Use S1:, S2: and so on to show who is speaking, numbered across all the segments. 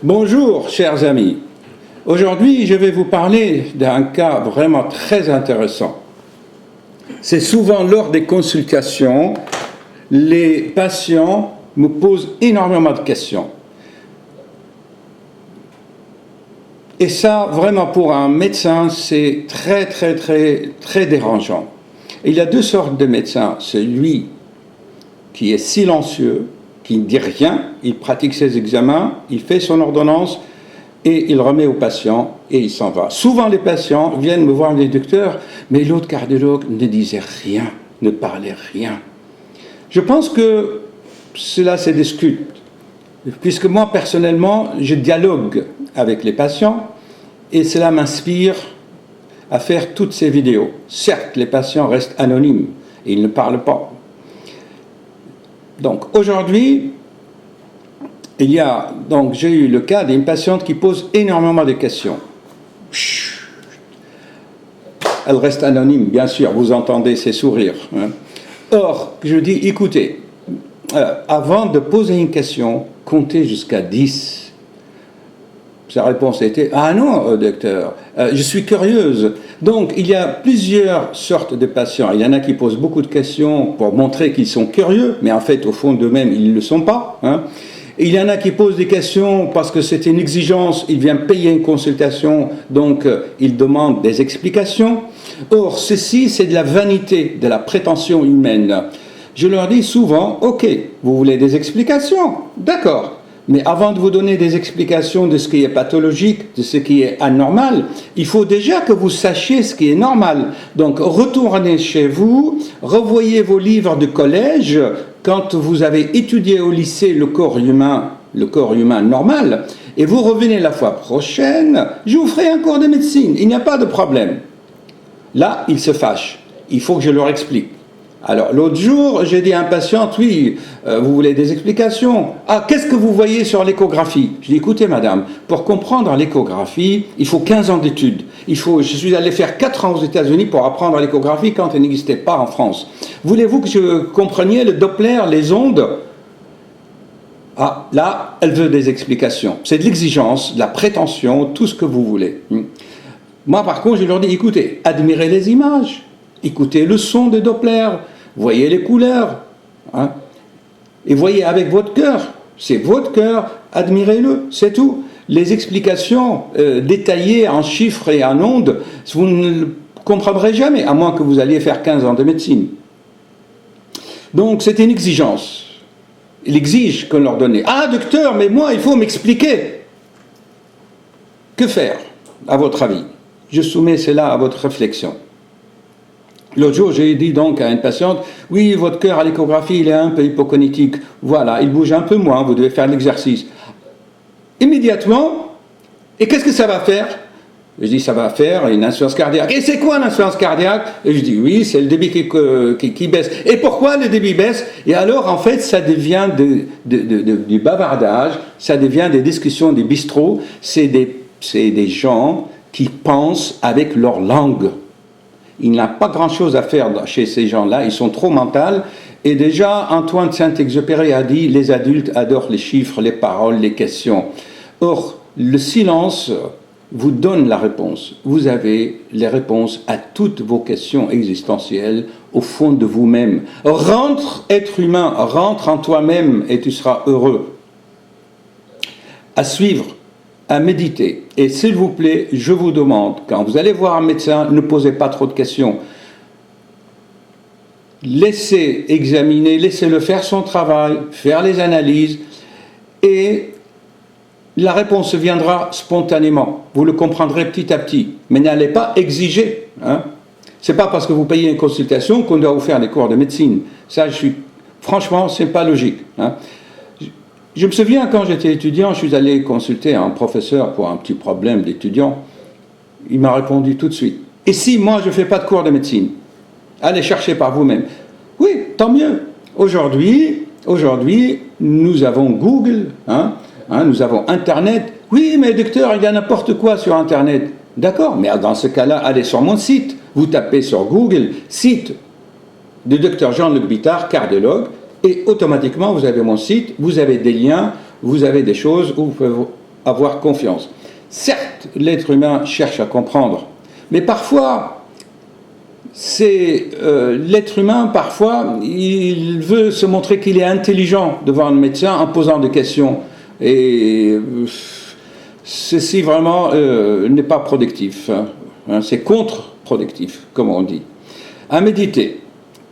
S1: Bonjour, chers amis. Aujourd'hui, je vais vous parler d'un cas vraiment très intéressant. C'est souvent lors des consultations, les patients me posent énormément de questions. Et ça, vraiment, pour un médecin, c'est très dérangeant. Il y a deux sortes de médecins. Celui qui est silencieux, qui ne dit rien, il pratique ses examens, il fait son ordonnance et il remet au patient et il s'en va. Souvent les patients viennent me voir les docteurs, mais l'autre cardiologue ne disait rien, ne parlait rien. Je pense que cela se discute, puisque moi personnellement, je dialogue avec les patients et cela m'inspire à faire toutes ces vidéos. Certes, les patients restent anonymes et ils ne parlent pas. Donc aujourd'hui, j'ai eu le cas d'une patiente qui pose énormément de questions. Elle reste anonyme, bien sûr, vous entendez ses sourires. Or, je dis, écoutez, avant de poser une question, comptez jusqu'à 10. Sa réponse était, ah non, docteur, je suis curieuse. Donc, il y a plusieurs sortes de patients. Il y en a qui posent beaucoup de questions pour montrer qu'ils sont curieux, mais en fait, au fond d'eux-mêmes, ils ne le sont pas. Et il y en a qui posent des questions parce que c'est une exigence, ils viennent payer une consultation, donc ils demandent des explications. Or, ceci, c'est de la vanité, de la prétention humaine. Je leur dis souvent, ok, vous voulez des explications? D'accord. Mais avant de vous donner des explications de ce qui est pathologique, de ce qui est anormal, il faut déjà que vous sachiez ce qui est normal. Donc, retournez chez vous, revoyez vos livres de collège. Quand vous avez étudié au lycée le corps humain normal, et vous revenez la fois prochaine, je vous ferai un cours de médecine, il n'y a pas de problème. Là, ils se fâchent. Il faut que je leur explique. Alors, l'autre jour, j'ai dit à un patient, oui, vous voulez des explications? Ah, qu'est-ce que vous voyez sur l'échographie? Je dis, écoutez, madame, pour comprendre l'échographie, il faut 15 ans d'études. Je suis allé faire 4 ans aux États-Unis pour apprendre l'échographie quand elle n'existait pas en France. Voulez-vous que je compreniez le Doppler, les ondes? Ah, là, elle veut des explications. C'est de l'exigence, de la prétention, tout ce que vous voulez. Moi, par contre, je leur dis, écoutez, admirez les images. Écoutez le son de Doppler, voyez les couleurs, et voyez avec votre cœur, c'est votre cœur, admirez-le, c'est tout. Les explications détaillées en chiffres et en ondes, vous ne le comprendrez jamais, à moins que vous alliez faire 15 ans de médecine. Donc c'est une exigence. Il exige qu'on leur donne. Ah docteur, mais moi il faut m'expliquer. Que faire, à votre avis? Je soumets cela à votre réflexion. L'autre jour, j'ai dit donc à une patiente, oui, votre cœur à l'échographie, il est un peu hypocognitique. Voilà, il bouge un peu moins, vous devez faire l'exercice. Immédiatement, et qu'est-ce que ça va faire? Je dis, ça va faire une insuffisance cardiaque. Et c'est quoi l'insuffisance cardiaque? Et je dis, oui, c'est le débit qui baisse. Et pourquoi le débit baisse? Et alors, en fait, ça devient du bavardage, ça devient des discussions, des bistrots. C'est des gens qui pensent avec leur langue. Il n'y a pas grand-chose à faire chez ces gens-là, ils sont trop mentaux. Et déjà, Antoine de Saint-Exupéry a dit « Les adultes adorent les chiffres, les paroles, les questions ». Or, le silence vous donne la réponse. Vous avez les réponses à toutes vos questions existentielles au fond de vous-même. Rentre, être humain, rentre en toi-même et tu seras heureux. À suivre. À méditer. Et s'il vous plaît, je vous demande, quand vous allez voir un médecin, ne posez pas trop de questions. Laissez examiner, laissez-le faire son travail, faire les analyses, et la réponse viendra spontanément. Vous le comprendrez petit à petit. Mais n'allez pas exiger. C'est pas parce que vous payez une consultation qu'on doit vous faire des cours de médecine. Ça, franchement, c'est pas logique. Je me souviens, quand j'étais étudiant, je suis allé consulter un professeur pour un petit problème d'étudiant. Il m'a répondu tout de suite. Et si moi, je ne fais pas de cours de médecine? Allez chercher par vous-même. Oui, tant mieux. Aujourd'hui, nous avons Google, nous avons Internet. Oui, mais docteur, il y a n'importe quoi sur Internet. D'accord, mais dans ce cas-là, allez sur mon site. Vous tapez sur Google, site du docteur Jean-Luc Bittard, cardiologue, et automatiquement, vous avez mon site, vous avez des liens, vous avez des choses où vous pouvez avoir confiance. Certes, l'être humain cherche à comprendre, mais parfois, l'être humain, parfois, il veut se montrer qu'il est intelligent devant un médecin en posant des questions. Et ceci vraiment n'est pas productif. C'est contre-productif, comme on dit. À méditer.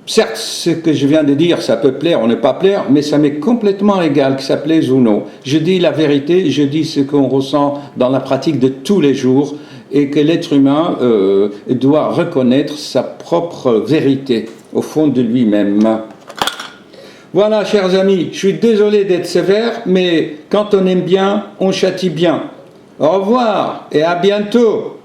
S1: Certes, ce que je viens de dire, ça peut plaire ou ne pas plaire, mais ça m'est complètement égal que ça plaise ou non. Je dis la vérité, je dis ce qu'on ressent dans la pratique de tous les jours, et que l'être humain doit reconnaître sa propre vérité au fond de lui-même. Voilà, chers amis, je suis désolé d'être sévère, mais quand on aime bien, on châtie bien. Au revoir et à bientôt.